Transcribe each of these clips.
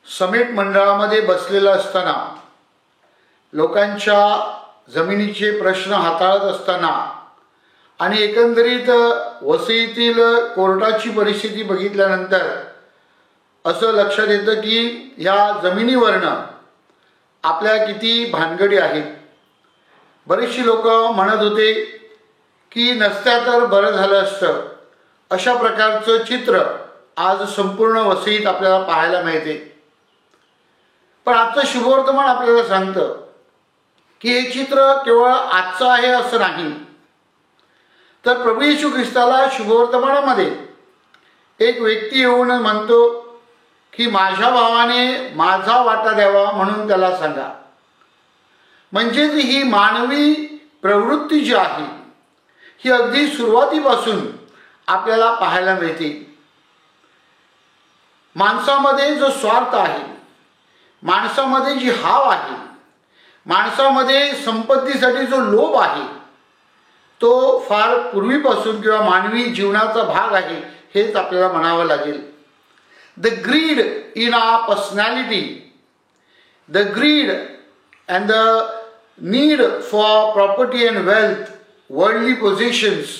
समेट मंडळामध्ये बसलेला असताना, लोकांच्या जमिनीचे प्रश्न हाताळत असताना आणि एकंदरीत वसईतील कोर्टाची परिस्थिती बघितल्यानंतर असं लक्षात येतं की ह्या जमिनीवरनं आपल्या किती भानगडी आहेत. बरेचशी लोक म्हणत होते की नसत्या तर बरं झालं असतं. अशा प्रकारचं चित्र आज संपूर्ण वसईत आपल्याला पाहायला मिळते. पण आजचं शुभवर्तमान आपल्याला सांगतं की हे चित्र केवळ आजचं आहे असं नाही, तर प्रभू येशू ख्रिस्ताला शुभवर्तमानामध्ये एक व्यक्ती येऊन म्हणतो की माझ्या भावाने माझा वाटा द्यावा म्हणून त्याला सांगा. म्हणजेच ही मानवी प्रवृत्ती जी आहे ही अगदी सुरुवातीपासून आपल्याला पाहायला मिळते. माणसामध्ये जो स्वार्थ आहे, माणसामध्ये जी हाव आहे, माणसामध्ये संपत्तीसाठी जो लोभ आहे, तो फार पूर्वीपासून किंवा मानवी जीवनाचा भाग आहे हेच आपल्याला म्हणावं लागेल. The greed in our personality, the greed and the need for property and wealth, worldly possessions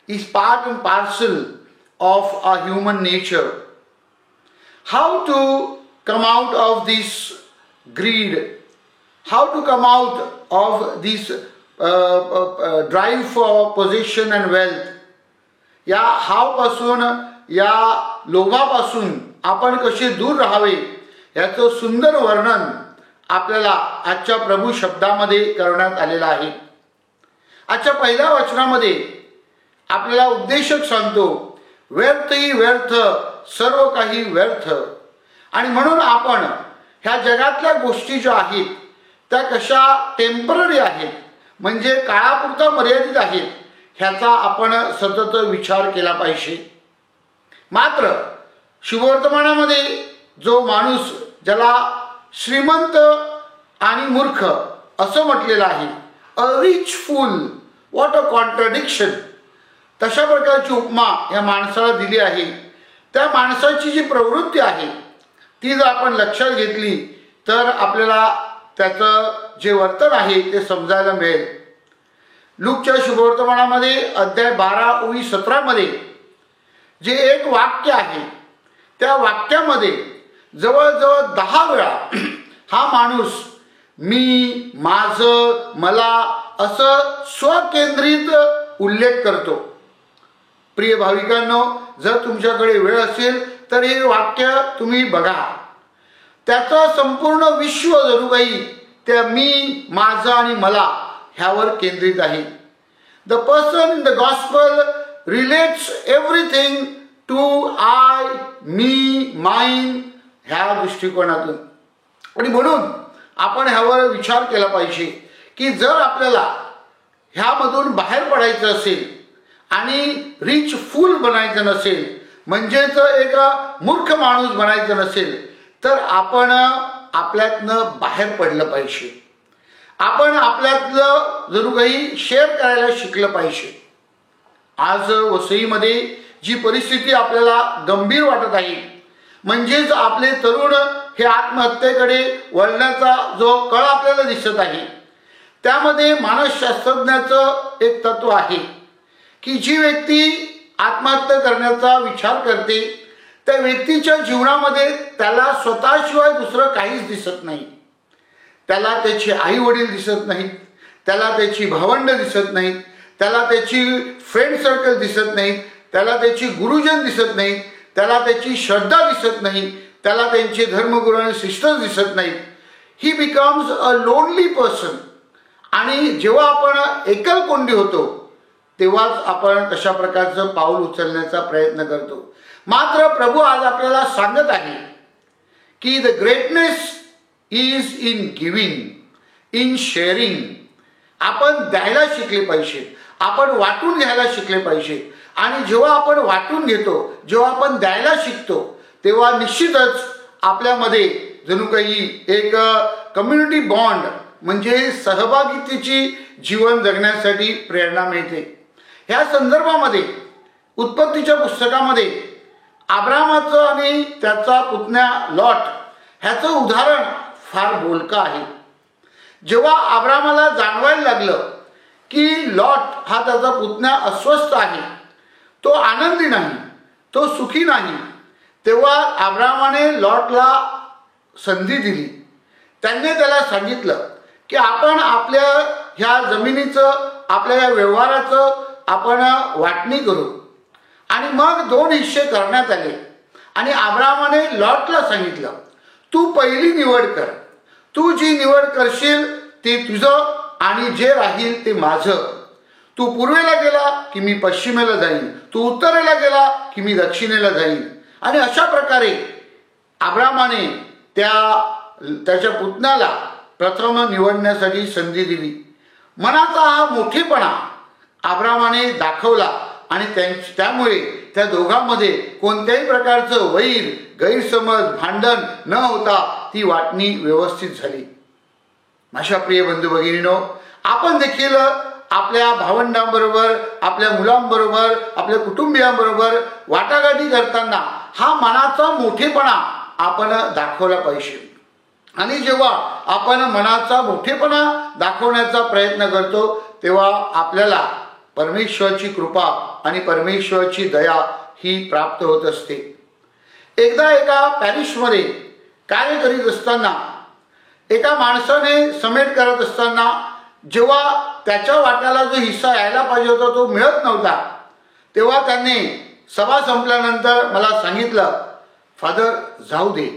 is part and parcel of our human nature. How to come out of this greed? How to come out of this drive for possession and wealth? या हावपासून, या लोभापासून आपण कसे दूर राहावे याचं सुंदर वर्णन आपल्याला आजच्या प्रभू शब्दामध्ये करण्यात आलेला आहे. आजच्या पहिल्या वचनामध्ये आपल्याला उपदेशक सांगतो, व्यर्थही व्यर्थ, सर्व काही व्यर्थ. आणि म्हणून आपण ह्या जगातल्या गोष्टी ज्या आहेत त्या कशा टेम्पररी आहेत, म्हणजे काळापुरता मर्यादित आहेत, ह्याचा आपण सतत विचार केला पाहिजे. मात्र शुभवर्तमानामध्ये जो माणूस, ज्याला श्रीमंत आणि मूर्ख असं म्हटलेलं आहे, a rich fool, what a contradiction, तशा प्रकारची उपमा या माणसाला दिली आहे. त्या माणसाची जी प्रवृत्ती आहे ती जर आपण लक्षात घेतली तर आपल्याला त्याचं जे वर्तन आहे ते समजायला मिळेल. लूकच्या शुभवर्तमानामध्ये अध्याय 12:17 जे एक वाक्य आहे, त्या वाक्यामध्ये जवळजवळ 10 वेळा हा माणूस मी, माझं, मला असं स्वकेंद्रित उल्लेख करतो. प्रिय भाविकांनो, जर तुमच्याकडे वेळ असेल तर हे वाक्य तुम्ही बघा. त्याचं संपूर्ण विश्व जणू काही त्या मी, माझं आणि मला ह्यावर केंद्रित आहे. The person in the gospel relates everything to I, me, mine ह्या दृष्टिकोनातून. आणि म्हणून आपण ह्यावर विचार केला पाहिजे की जर आपल्याला ह्यामधून बाहेर पडायचं असेल आणि रिच फूल बनायचं नसेल, म्हणजेच एक मूर्ख माणूस बनायचं नसेल, तर आपण आपल्यातनं बाहेर पडलं पाहिजे. आपण आपल्यातलं जणू काही शेअर करायला शिकलं पाहिजे. आज वसईमध्ये जी परिस्थिती आपल्याला गंभीर वाटत आहे, म्हणजेच आपले तरुण हे आत्महत्येकडे वळण्याचा जो कळ आपल्याला दिसत आहे, त्यामध्ये मानसशास्त्रज्ञाचं एक तत्व आहे की जी व्यक्ती आत्महत्या करण्याचा विचार करते त्या व्यक्तीच्या जीवनामध्ये त्याला स्वतःशिवाय दुसरं काहीच दिसत नाही. त्याला त्याची आई वडील दिसत नाहीत, त्याला त्याची भावंड दिसत नाहीत, त्याला त्याची फ्रेंड सर्कल दिसत नाहीत, त्याला त्याची गुरुजन दिसत नाहीत, त्याला त्याची श्रद्धा दिसत नाही, त्याला त्यांचे धर्मगुरू आणि सिस्टर्स दिसत नाहीत. ही बिकम्स अ लोनली पर्सन. आणि जेव्हा आपण एकलकोंडी होतो तेव्हाच आपण तशा प्रकारचं पाऊल उचलण्याचा प्रयत्न करतो. मात्र प्रभू आज आपल्याला सांगत आहे की the greatness is in giving, in sharing. आपण द्यायला शिकले पाहिजे, आपण वाटून घ्यायला शिकले पाहिजे. आणि जेव्हा आपण वाटून घेतो, जेव्हा आपण द्यायला शिकतो, तेव्हा निश्चितच आपल्यामध्ये जणू काही एक कम्युनिटी बॉन्ड म्हणजे सहभागितेची जीवन जगण्यासाठी प्रेरणा मिळते. ह्या संदर्भामध्ये उत्पत्तीच्या पुस्तकामध्ये अब्रामाचं आणि त्याचा पुतण्या लॉट ह्याचं उदाहरण फार बोलकं आहे. जेव्हा अब्रामाला जाणवायला लागलं की लॉट हा त्याचा पुतण्या अस्वस्थ आहे, तो आनंदी नाही, तो सुखी नाही, तेव्हा अब्रामाने लॉटला संधी दिली. त्यांनी त्याला सांगितलं की आपण आपल्या ह्या जमिनीचं, आपल्या या व्यवहाराचं आपण वाटणी करू. आणि मग 2 हिस्से करण्यात आले. आणि अब्रामाने लॉटला सांगितलं, तू पहिली निवड कर, तू जी निवड करशील ते तुझं आणि जे राहील ते माझं. तू पूर्वेला गेला की मी पश्चिमेला जाईन, तू उत्तरेला गेला की मी दक्षिणेला जाईन. आणि अशा प्रकारे अब्रामाने त्याच्या पुतण्याला प्रथम निवडण्यासाठी संधी दिली. मनाचा हा मोठेपणा अब्रामाने दाखवला आणि त्यामुळे त्या दोघांमध्ये कोणत्याही प्रकारचं वैर, गैरसमज, भांडण न होता ती वाटणी व्यवस्थित झाली. माझ्या प्रिय बंधू भगिनीनो, आपण देखील आपल्या भावंडांबरोबर, आपल्या मुलांबरोबर, आपल्या कुटुंबियांबरोबर वाटाघाटी करताना हा मनाचा मोठेपणा आपण दाखवला पाहिजे. आणि जेव्हा आपण मनाचा मोठेपणा दाखवण्याचा प्रयत्न करतो तेव्हा आपल्याला परमेश्वराची कृपा आणि परमेश्वराची दया ही प्राप्त होत असते. एकदा एका पॅरिसमध्ये कार्य करीत असताना एका माणसाने समेट करत असताना जेव्हा त्याच्या वाट्याला जो हिस्सा यायला पाहिजे होता तो मिळत नव्हता, तेव्हा त्यांनी सभा संपल्यानंतर मला सांगितलं, फादर जाऊ दे,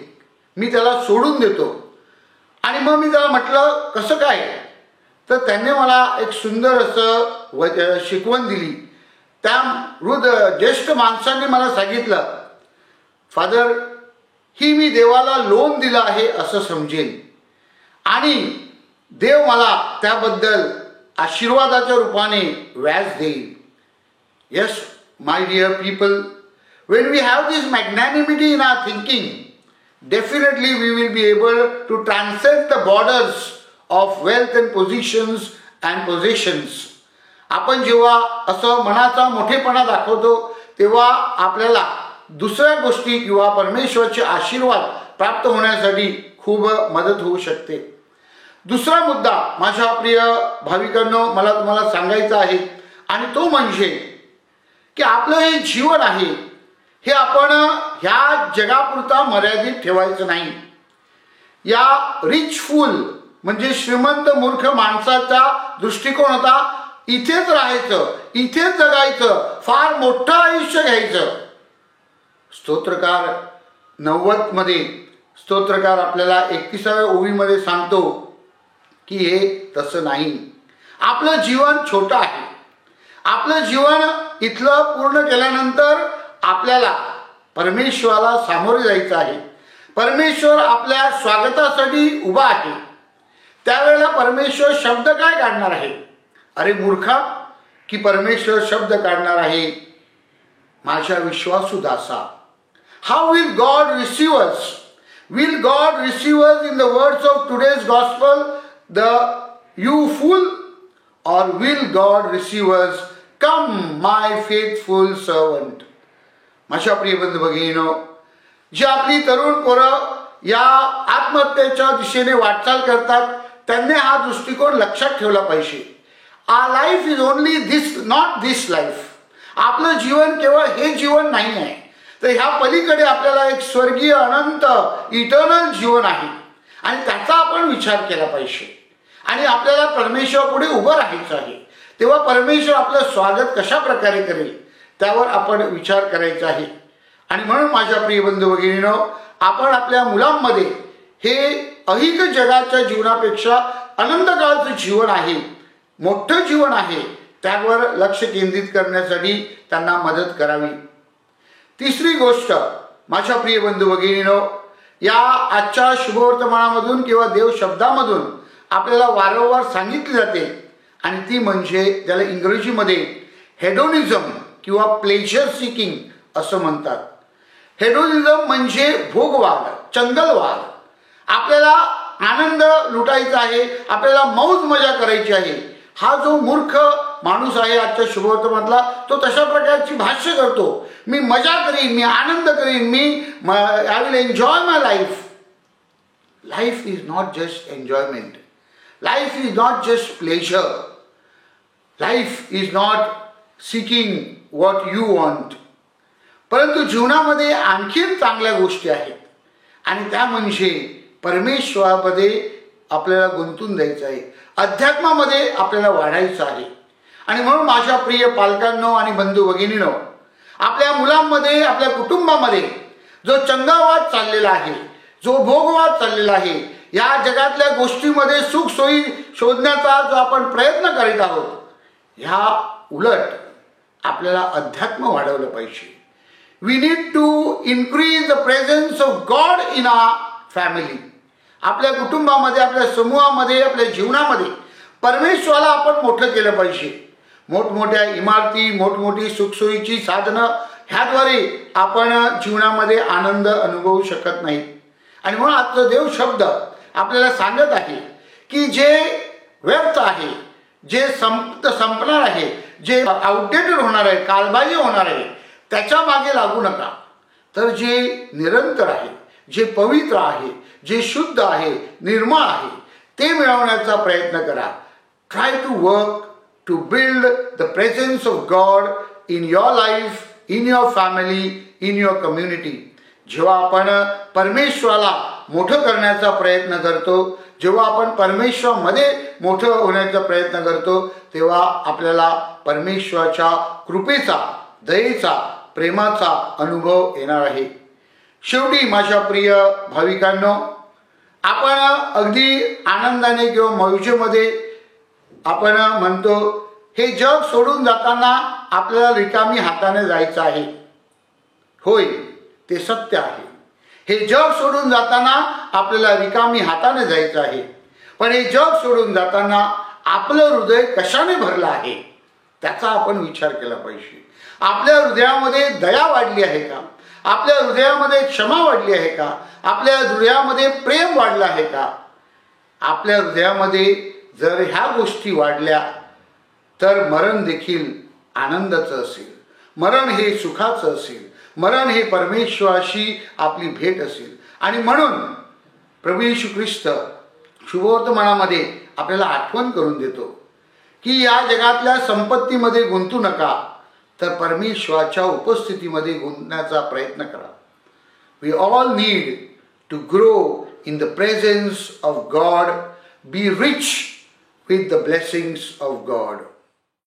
मी त्याला सोडून देतो. आणि मग मी त्याला म्हटलं कसं काय, तर त्यांनी मला एक सुंदर असं शिकवण दिली. त्या ज्येष्ठ माणसांनी मला सांगितलं, फादर, ही मी देवाला लोन दिलं आहे असं समजेल आणि देव मला त्याबद्दल आशीर्वादाच्या रूपाने व्याज देईल. Yes my dear people, when we have this magnanimity in our thinking, definitely we will be able to transcend the borders of wealth and positions and possessions. आपण जेव्हा असं मनाचा मोठेपणा दाखवतो तेव्हा आपल्याला दुसऱ्या गोष्टी किंवा परमेश्वराचे आशीर्वाद प्राप्त होण्यासाठी खूप मदत होऊ शकते. दुसरा मुद्दा माझ्या प्रिय भाविकांनो मला तुम्हाला सांगायचा आहे आणि तो म्हणजे की आपलं हे जीवन आहे हे आपण ह्या जगापुरता मर्यादित ठेवायचं नाही. या रिच फूल म्हणजे श्रीमंत मूर्ख माणसाचा दृष्टिकोन होता इथेच राहायचं, इथेच जगायचं, फार मोठं आयुष्य घ्यायचं. स्तोत्रकार 90 मध्ये स्तोत्रकार आपल्याला 31व्या ओवीमध्ये सांगतो की हे तसं नाही. आपलं जीवन छोटं आहे. आपलं जीवन इथलं पूर्ण केल्यानंतर आपल्याला परमेश्वराला सामोरे जायचं आहे. परमेश्वर आपल्या स्वागतासाठी उभा आहे. त्यावेळेला परमेश्वर शब्द काय काढणार आहे? अरे मूर्खा, की परमेश्वर शब्द काढणार आहे, माझ्या विश्वासू दासा. How will God receive us? Will God receive us in the words of today's gospel, the you fool, or will God receive us, come my faithful servant? माझ्या प्रिय बंधू भगिनीनो, जी आपली तरुण पोरं या आत्महत्येच्या दिशेने वाटचाल करतात त्यांनी हा दृष्टिकोन लक्षात ठेवला पाहिजे. Our life is only this, not this life. आपलं जीवन केवळ हे जीवन नाही आहे, तर ह्या पलीकडे आपल्याला एक स्वर्गीय अनंत इटर्नल जीवन आहे आणि त्याचा आपण विचार केला पाहिजे. आणि आपल्याला परमेश्वर पुढे उभं राहायचं आहे. तेव्हा परमेश्वर आपलं स्वागत कशा प्रकारे करेल त्यावर आपण विचार करायचा आहे. आणि म्हणून माझ्या प्रिय बंधू भगिनीनो, आपण आपल्या मुलांमध्ये हे अहिक जगाच्या जीवनापेक्षा अनंतकाळचं जीवन आहे, मोठं जीवन आहे, त्यावर लक्ष केंद्रित करण्यासाठी त्यांना मदत करावी. तिसरी गोष्ट माझ्या प्रिय बंधू भगिनीनो, या आजच्या शुभवर्तमानामधून किंवा देव शब्दामधून आपल्याला वारंवार सांगितली जाते आणि ती म्हणजे ज्याला इंग्रजीमध्ये हेडोनिझम किंवा प्लेजर सिकिंग असं म्हणतात. हेडोनिझम म्हणजे भोगवाद, चंगलवाद. आपल्याला आनंद लुटायचा आहे, आपल्याला मौज मजा करायची आहे. हा जो मूर्ख माणूस आहे आजच्या शुभवर्तमानातला, तो तशा प्रकारची भाष्य करतो, मी मजा करीन, मी आनंद करीन, मी I will enjoy my life. Life is not just enjoyment, life is not just pleasure, life is not seeking what you want. परंतु जीवनामध्ये आणखीन चांगल्या गोष्टी आहेत आणि त्या म्हणजे परमेश्वरामध्ये आपल्याला गुंतून द्यायचं आहे, अध्यात्मामध्ये आपल्याला वाढायचं आहे. आणि म्हणून माझ्या प्रिय पालकांनो आणि बंधू भगिनींनो, आपल्या मुलांमध्ये, आपल्या कुटुंबामध्ये जो चंगावाद चाललेला आहे, जो भोगवाद चाललेला आहे, या जगातल्या गोष्टीमध्ये सुख सोयी शोधण्याचा जो आपण प्रयत्न करीत आहोत, ह्या उलट आपल्याला अध्यात्म वाढवलं पाहिजे. We need to increase the presence of God in our family. आपल्या कुटुंबामध्ये, आपल्या समूहामध्ये, आपल्या जीवनामध्ये परमेश्वराला आपण मोठं केलं पाहिजे. मोठमोठ्या इमारती, मोठमोठी सुखसोयीची साधनं ह्याद्वारे आपण जीवनामध्ये आनंद अनुभवू शकत नाही. आणि म्हणून आजचा देव शब्द आपल्याला सांगत आहे की जे व्यर्थ आहे, जे संपणार आहे, जे आउटडेटेड होणार आहे, कालबाह्य होणार आहे, त्याच्या मागे लागू नका. तर जे निरंतर आहे, जे पवित्र आहे, जे शुद्ध आहे, निर्मळ आहे, ते मिळवण्याचा प्रयत्न करा. Try to work to build the presence of God in your life, in your family, in your community. जेव्हा आपण परमेश्वराला मोठं करण्याचा प्रयत्न करतो, जेव्हा आपण परमेश्वरामध्ये मोठं होण्याचा प्रयत्न करतो, तेव्हा आपल्याला परमेश्वराच्या कृपेचा, दयेचा, प्रेमाचा अनुभव येणार आहे. शेवटी माझ्या प्रिय भाविकांनो, आपण अगदी आनंदाने किंवा मौजेमध्ये आपण म्हणतो हे जग सोडून जाताना आपल्याला रिकामी हाताने जायचं आहे. होय, ते सत्य आहे. हे जग सोडून जाताना आपल्याला रिकामी हाताने जायचं आहे. पण हे जग सोडून जाताना आपलं हृदय कशाने भरलं आहे त्याचा आपण विचार केला पाहिजे. आपल्या हृदयामध्ये दया वाढली आहे का? आपल्या हृदयामध्ये क्षमा वाढली आहे का? आपल्या हृदयामध्ये प्रेम वाढलं आहे का? आपल्या हृदयामध्ये जर ह्या गोष्टी वाढल्या तर मरण देखील आनंदाचं असेल, मरण हे सुखाचं असेल, मरण हे परमेश्वराशी आपली भेट असेल. आणि म्हणून प्रभू येशू ख्रिस्त शुभवर्तमानामध्ये आपल्याला आठवण करून देतो की या जगातल्या संपत्तीमध्ये गुंतू नका, तर परमेश्वराच्या उपस्थितीमध्ये गुंतण्याचा प्रयत्न करा. We all need to grow in the presence of God, be rich with the blessings of God.